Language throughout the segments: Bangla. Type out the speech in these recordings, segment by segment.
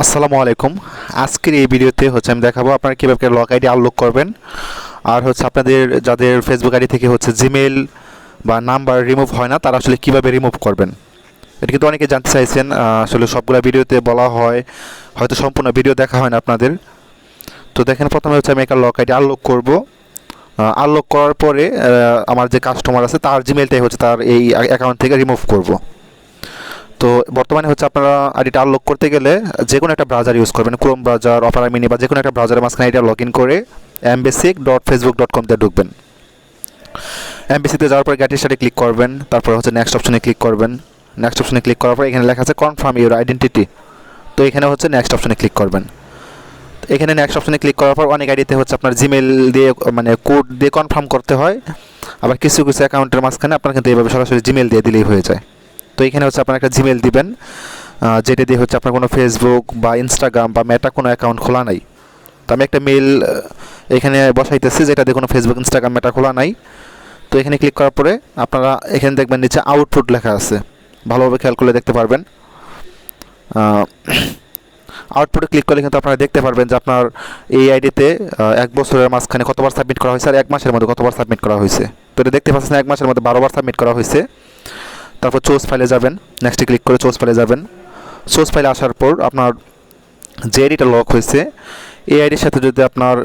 আসসালামু আলাইকুম। আজকের এই ভিডিওতে আমি দেখাবো আপনারা কীভাবে লক আইডি আনলক করবেন, আর আপনাদের যাদের ফেসবুক আইডি থেকে জিমেল বা নাম্বার রিমুভ হয় না তারা আসলে কীভাবে রিমুভ করবেন। এটা কিন্তু অনেকে জানতে চাইছেন। আসলে সবগুলো ভিডিওতে বলা হয়, হয়তো সম্পূর্ণ ভিডিও দেখা হয় না আপনাদের। তো দেখেন, প্রথমে আমি একটা লক আইডি আনলক করব। আনলক করার পরে আমার যে কাস্টমার আছে তার জিমেলটাই তার এই অ্যাকাউন্ট থেকে রিমুভ করব। তো বর্তমানে আপনারা আইডিটা আনলক করতে গেলে যে কোনো একটা ব্রাউজার ইউজ করবেন, ক্রোম ব্রাউজার, অপেরা মিনি বা যে কোনো একটা ব্রাউজারের মাঝখানে এটা লগ ইন করে mbasic.facebook.com-তে ঢুকবেন। এমবিসিতে যাওয়ার পরে গেট স্টার্টে ক্লিক করবেন, তারপর নেক্সট অপশনে ক্লিক করবেন। নেক্সট অপশনে ক্লিক করার পর এখানে লেখা আছে কনফার্ম ইউর আইডেন্টিটি। তো এখানে নেক্সট অপশনে ক্লিক করবেন। এখানে নেক্সট অপশনে ক্লিক করার পর অনেক আইডিতে আপনার জিমেল দিয়ে মানে কোড দিয়ে কনফার্ম করতে হয়, আবার কিছু কিছু অ্যাকাউন্টের মাঝখানে আপনার কিন্তু এইভাবে সরাসরি জিমেল দিয়ে দিলেই হয়ে যায়। তো এখানে আপনার একটা জিমেল দিবেন, যেটা দিয়ে আপনার কোনো ফেসবুক বা ইনস্টাগ্রাম বা মেটা কোনো অ্যাকাউন্ট খোলা নাই। তো আমি একটা মেল এখানে বসাইতেছি যেটা দিয়ে কোনো ফেসবুক, ইনস্টাগ্রাম, মেটা খোলা নাই। তো এখানে ক্লিক করার পরে আপনারা এখানে দেখবেন নিচে আউটপুট লেখা আছে, ভালোভাবে খেয়াল করলে দেখতে পারবেন। আউটপুটে ক্লিক করলে কিন্তু আপনারা দেখতে পারবেন যে আপনার এই আইডিতে 1 বছরের মাঝখানে কতবার সাবমিট করা হয়েছে আর 1 মাসের মধ্যে কতবার সাবমিট করা হয়েছে। তো এটা দেখতে পাচ্ছেন 1 মাসের মধ্যে 12বার সাবমিট করা হয়েছে। তারপর চোজ ফাইলে যাবেন, নেক্সটে ক্লিক করে চোজ ফাইলে যাবেন। চোজ ফাইলে আসার পর আপনার যে আইডিটা লক হয়েছে এই আইডির সাথে যদি আপনার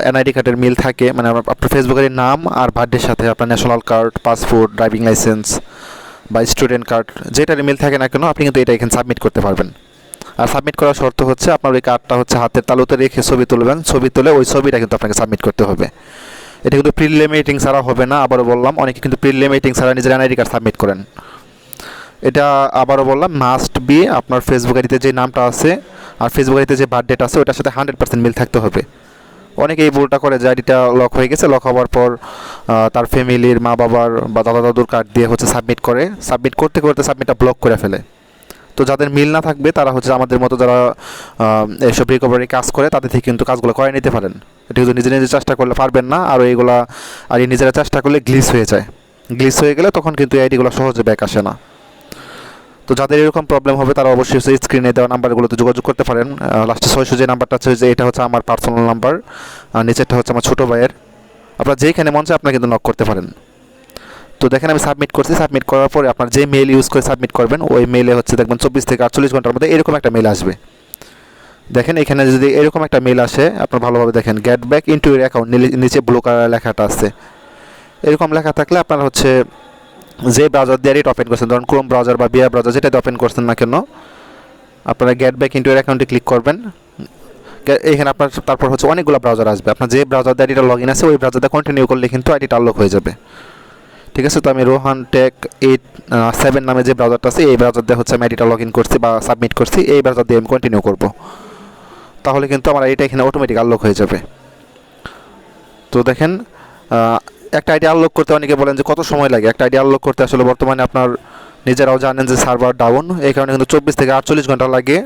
এনআইডি কার্ডের মিল থাকে, মানে আপনার ফেসবুকের নাম আর বার্থডের সাথে আপনার national card, passport, driving licence বা স্টুডেন্ট কার্ড যেটার মিল থাকে না কেন, আপনি কিন্তু এটা এখানে সাবমিট করতে পারবেন। আর সাবমিট করার শর্ত আপনার ওই কার্ডটা হাতের তালুতে রেখে ছবি তুলবেন, ছবি তুলে ওই ছবিটা কিন্তু আপনাকে সাবমিট করতে হবে। এটা কিন্তু প্রিলিমিটিং ছাড়া হবে না। আবারও বললাম, অনেকে কিন্তু প্রিলিমিটিং ছাড়া নিজের এনআইডি কার্ড সাবমিট করেন। এটা আবারও বললাম, মাস্ট বি আপনার ফেসবুক আইডিতে যে নামটা আছে আর ফেসবুক আইডিতে যে বার্থডেটা আছে ওটার সাথে 100% মিল থাকতে হবে। অনেকে এই ভুলটা করে যে আইডিটা লক হয়ে গেছে, লক হওয়ার পর তার ফ্যামিলির মা বাবার বা দাদা দাদুর কার্ড দিয়ে সাবমিট করে, সাবমিট করতে করতে সাবমিটটা ব্লক করে ফেলে। তো যাদের মিল না থাকবে তারা আমাদের মতো যারা এইসব রিকভারি কাজ করে তাদের থেকে কিন্তু কাজগুলো করে নিতে পারেন। এটা কিন্তু নিজে নিজে চেষ্টা করলে পারবেন না, আর এইগুলা আর এই নিজেরা চেষ্টা করলে গ্লিচ হয়ে যায়। গ্লিচ হয়ে গেলে তখন কিন্তু এই আইডিগুলো সহজে ব্যাক আসে না। তো যাদের এরকম প্রবলেম হবে তারা অবশ্যই স্ক্রিনে দেওয়া নাম্বারগুলোতে যোগাযোগ করতে পারেন। লাস্টে 600 যে নাম্বারটা আছে যে এটা আমার পার্সোনাল নাম্বার, আর নিচেরটা আমার ছোটো ভাইয়ের। আপনার যেইখানে মন চায় আপনারা কিন্তু নক করতে পারেন। তো দেখেন আমি সাবমিট করছি। সাবমিট করার পরে আপনার যে মেল ইউজ করে সাবমিট করবেন ওই মেলে দেখবেন 24 থেকে 48 ঘন্টার মধ্যে এরকম একটা মেল আসবে। দেখেন এখানে যদি এরকম একটা মেল আসে, আপনার ভালোভাবে দেখেন get back into your account, নিচে ব্লু কালার লেখাটা আছে। এরকম লেখা থাকলে আপনার যে ব্রাউজার দিয়ে এটা ওপেন করছেন, ধরুন ক্রোম ব্রাউজার বা বিয়ার ব্রাউজার যেটাতে ওপেন করছেন না কেন, আপনারা গেট ব্যাক ইনটু ইউর অ্যাকাউন্টে ক্লিক করবেন। এখানে আপনার তারপর অনেকগুলো ব্রাউজার আসবে। আপনার যে ব্রাউজার দিয়ে আইডিটা লগ ইন আছে ওই ব্রাউজারটা কন্টিনিউ করলে কিন্তু আইডিটা আনলক হয়ে যাবে। ঠিক আছে। তো আমি রোহান টেক 87 নামে যে ব্রাউজারটা আছে এই ব্রাউজার দিয়ে আমি আইডিটা লগ ইন করছি বা সাবমিট করছি, এই ব্রাউজার দিয়ে আমি কন্টিনিউ করব। তাহলে কিন্তু আমার আইডিটা এখানে অটোমেটিক আনলক হয়ে যাবে। তো দেখেন, একটা আইডি আনলক করতে অনেকে বলেন যে কত সময় লাগে। একটা আইডি আনলক করতে আসলে বর্তমানে আপনার নিজেরাও জানেন যে সার্ভার ডাউন, এই কারণে কিন্তু 24 থেকে 48 ঘন্টা লাগে।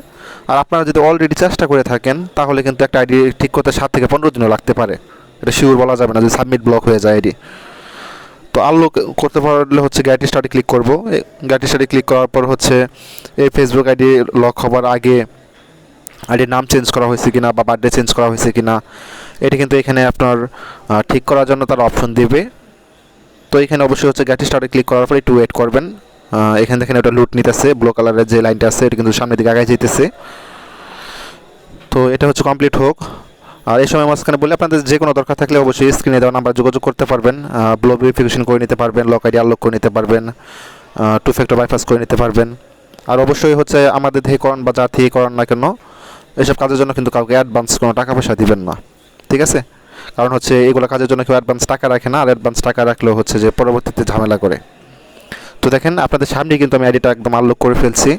আর আপনারা যদি অলরেডি চেষ্টা করে থাকেন তাহলে কিন্তু একটা আইডি ঠিক করতে 7 থেকে 15 দিনও লাগতে পারে। এটা শিওর বলা যাবে না যে সাবমিট ব্লক হয়ে যায় আইডি। তো আনলক করতে পারলে গেট স্টার্টে ক্লিক করব। গেট স্টার্টে ক্লিক করার পর এই ফেসবুক আইডি লক হওয়ার আগে আইডির নাম চেঞ্জ করা হয়েছে কিনা বা বার্থডে চেঞ্জ করা হয়েছে কিনা এটা কিন্তু এখানে আপনার ঠিক করার জন্য তার অপশন দিবে। তো এখানে অবশ্যই গেট স্টার্টে ক্লিক করার পর একটু ওয়েট করবেন। এখানে দেখেন ওটা লুট নিতেছে, ব্লু কালারের যে লাইনটা আছে এটা কিন্তু সামনের দিকে আগায় যেতেছে। তো এটা কমপ্লিট হোক। আর এই সময় মাঝখানে বলে আপনাদের যে কোনো দরকার থাকলে অবশ্যই স্ক্রিনে দেওয়া নাম্বার যোগাযোগ করতে পারবেন। ব্লক ভেরিফিকেশন করে নিতে পারবেন, লক আইডি আনলক করে নিতে পারবেন, 2 ফ্যাক্টর বাইপাস করে নিতে পারবেন। আর অবশ্যই আমাদের থেকে করান বা যা থেকে করান না কেন এসব কাজের জন্য কিন্তু কাউকে অ্যাডভান্স কোনো টাকা পয়সা দিবেন না। ঠিক আছে। কারণ এগুলো কাজের জন্য কেউ অ্যাডভান্স টাকা রাখে না, আর অ্যাডভান্স টাকা রাখলেও যে পরবর্তীতে ঝামেলা করে। তো দেখেন আপনাদের সামনেই কিন্তু আমি আইডিটা একদম আনলক করে ফেলছি।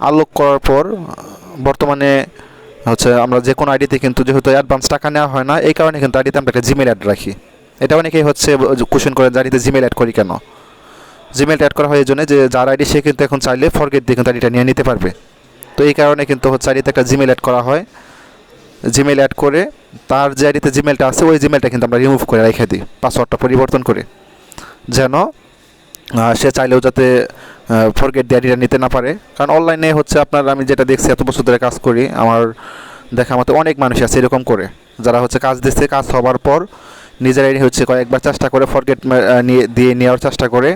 আনলক করার পর বর্তমানে আমরা যে কোনো আইডিতে কিন্তু যেহেতু অ্যাডভান্স টাকা নেওয়া হয় না, এই কারণে কিন্তু আইডিতে আমরা একটা জিমেল অ্যাড রাখি। এটা অনেকেই কোশ্চেন করে যে আইডিতে জিমেল অ্যাড করি কেন। জিমেল অ্যাড করা হয় এই জন্য যে যার আইডি সে কিন্তু এখন চাইলে ফরগেট দিয়ে কিন্তু আইডিটা নিয়ে নিতে পারবে। তো এই কারণে কিন্তু আইডিতে একটা জিমেল অ্যাড করা হয়। জিমেল অ্যাড করে তার যে আইডিতে জিমেলটা আছে ওই জিমেলটা কিন্তু আমরা রিমুভ করে রেখে দিই, পাসওয়ার্ডটা পরিবর্তন করে, যেন সে চাইলেও যাতে ফরগেট দ্য আইডিটা নিতে না পারে। কারণ অনলাইনে হচ্ছে আপনার, আমি যেটা দেখছি, এত বছর ধরে কাজ করি, আমার দেখা মতো অনেক মানুষ আছে এরকম করে, যারা হচ্ছে কাজ দিচ্ছে, কাজ হওয়ার পর নিজের আইডি হচ্ছে কয়েকবার চেষ্টা করে ফরগেট দিয়ে নেওয়ার চেষ্টা করে,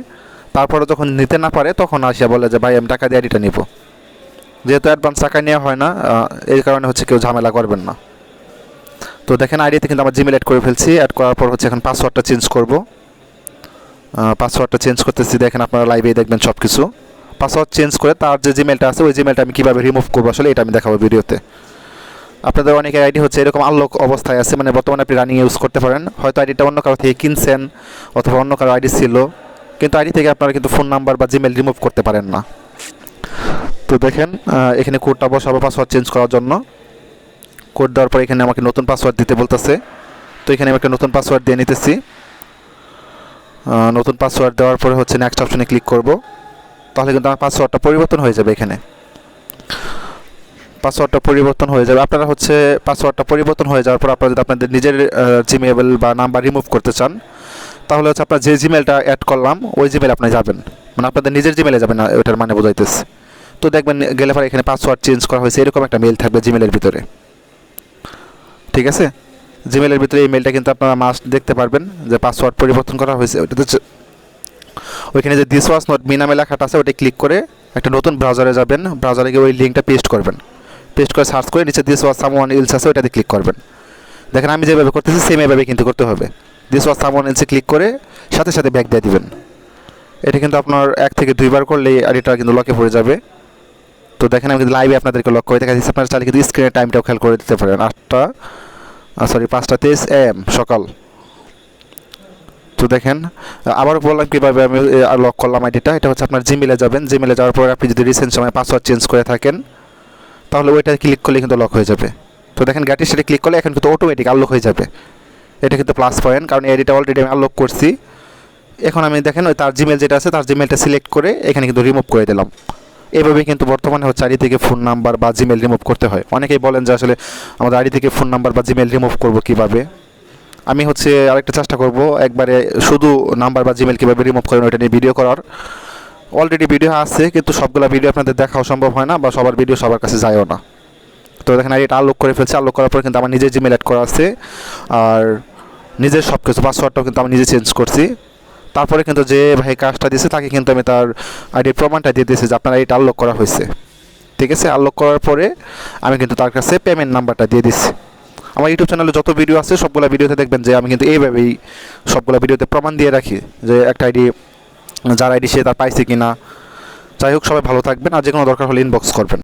তারপরে যখন নিতে না পারে তখন আসিয়া বলে যে ভাই আমি টাকা দিয়ে আইডিটা নিব। যেহেতু অ্যাডভান্স টাকা নেওয়া হয় না, এই কারণে হচ্ছে কেউ ঝামেলা করবেন না। তো দেখেন আইডিতে কিন্তু আমার জিমেল অ্যাড করে ফেলছি। অ্যাড করার পর হচ্ছে এখন পাসওয়ার্ডটা চেঞ্জ করব। পাসওয়ার্ডটা চেঞ্জ করতেছি, দেখেন আপনারা লাইভেই দেখবেন সব কিছু। পাসওয়ার্ড চেঞ্জ করে তার যে জিমেলটা আছে ওই জিমেলটা আমি কীভাবে রিমুভ করবো আসলে এটা আমি দেখাবো ভিডিওতে। আপনাদের অনেকের আইডি হচ্ছে এরকম আনলক অবস্থায় আছে, মানে বর্তমানে আপনি রানিং ইউজ করতে পারেন, হয়তো আইডিটা অন্য কারো থেকে কিনছেন অথবা অন্য কারো আইডি ছিল, কিন্তু আইডি থেকে আপনারা কিন্তু ফোন নাম্বার বা জিমেল রিমুভ করতে পারেন না। তো দেখেন এখানে কোডটা বসাবো পাসওয়ার্ড চেঞ্জ করার জন্য। কোড দেওয়ার পর এখানে আমাকে নতুন পাসওয়ার্ড দিতে বলতেছে, তো এখানে আমি একটা নতুন পাসওয়ার্ড দিয়ে নিতেছি। নতুন পাসওয়ার্ড দেওয়ার পরে হচ্ছে নেক্সট অপশনে ক্লিক করব, তাহলে কিন্তু আমার পাসওয়ার্ডটা পরিবর্তন হয়ে যাবে। এখানে পাসওয়ার্ডটা পরিবর্তন হয়ে যাবে। আপনারা হচ্ছে পাসওয়ার্ডটা পরিবর্তন হয়ে যাওয়ার পর আপনারা যদি আপনাদের নিজের জিমেল বা নাম্বার রিমুভ করতে চান, তাহলে হচ্ছে আপনার যে জিমেলটা অ্যাড করলাম ওই জিমেল আপনি যাবেন, মানে আপনাদের নিজের জিমেলে যাবেন না, ওটার মানে বোঝাইতেছে। তো দেখবেন গেলে পরে এখানে পাসওয়ার্ড চেঞ্জ করা হয়েছে এরকম একটা মেল থাকবে জিমেলের ভিতরে, ঠিক আছে? জিমেলের ভিতরে এই মেলটা কিন্তু আপনারা মাস্ট দেখতে পারবেন যে পাসওয়ার্ড পরিবর্তন করা হয়েছে। ওইটাতে ওইখানে যে দিস ওয়াজ নট মি নামে লেখাটা আছে ওটা ক্লিক করে একটা নতুন ব্রাউজারে যাবেন, ব্রাউজারে গিয়ে ওই লিঙ্কটা পেস্ট করবেন, পেস্ট করে সার্চ করে নিচে দিস ওয়াজ সামওয়ান এলস আছে ওটাতে ক্লিক করবেন। দেখেন আমি যেভাবে করতেছি সেম এভাবে কিন্তু করতে হবে। This was someone else click করে সাথে সাথে ব্যাক দিয়ে দিবেন। এটা কিন্তু আপনার 1 থেকে 2 বার করলে আইডিটা কিন্তু লকে পড়ে যাবে। তো দেখেন আমি কিন্তু লাইভে আপনাদেরকে লক করে দেখা দিচ্ছি, আপনারা চাইলে কিন্তু স্ক্রিনের টাইমটাও খেয়াল করে দিতে পারেন, 5:23 AM সকাল। তো দেখেন আবারও বললাম কীভাবে আমি লক করলাম আইডিটা। এটা হচ্ছে আপনার জিমেলে যাবেন, জিমেলে যাওয়ার পর আপনি যদি রিসেন্ট সময় পাসওয়ার্ড চেঞ্জ করে থাকেন তাহলে ওইটা ক্লিক করলে কিন্তু লক হয়ে যাবে। তো দেখেন গ্যাটি সেটা ক্লিক করলে এখন কিন্তু অটোমেটিক আনলক হয়ে যাবে। এটা কিন্তু প্লাস পয়েন্ট, কারণ এই আইডিটা অলরেডি আমি আনলক করছি। এখন আমি দেখেন ওই তার জিমেল যেটা আছে তার জিমেলটা সিলেক্ট করে এখানে কিন্তু রিমুভ করে দিলাম। এভাবেই কিন্তু বর্তমানে হচ্ছে আইডি থেকে ফোন নাম্বার বা জিমেল রিমুভ করতে হয়। অনেকেই বলেন যে আসলে আমাদের আইডি থেকে ফোন নাম্বার বা জিমেল রিমুভ করবো কীভাবে। আমি হচ্ছে আরেকটা চেষ্টা করব একবারে শুধু নাম্বার বা জিমেল কীভাবে রিমুভ করেন ওইটা নিয়ে ভিডিও করার। অলরেডি ভিডিও আছে, কিন্তু সবগুলো ভিডিও আপনাদের দেখাও সম্ভব হয় না বা সবার ভিডিও সবার কাছে যায়ও না। তো দেখেন এটা আনলক করে ফেলছে। আনলক করার পর কিন্তু আমার নিজের জিমেল অ্যাড করা আছে, আর নিজের সব কিছু পাসওয়ার্ডটাও কিন্তু আমি নিজে চেঞ্জ করছি। তারপরে কিন্তু যে ভাই কাজটা দিয়েছে তাকে কিন্তু আমি তার আইডির প্রমাণটা দিয়ে দিয়েছি যে আপনার এটা আনলক করা হয়েছে, ঠিক আছে? আনলক করার পরে আমি কিন্তু তার কাছে পেমেন্ট নাম্বারটা দিয়ে দিচ্ছি। আমার ইউটিউব চ্যানেলে যত ভিডিও আছে সবগুলো ভিডিওতে দেখবেন যে আমি কিন্তু এইভাবেই সবগুলো ভিডিওতে প্রমাণ দিয়ে রাখি যে একটা আইডি, যার আইডি সে তার পাইছে কি না। যাই হোক, সবাই ভালো থাকবেন, আর যে কোনো দরকার হলে ইনবক্স করবেন।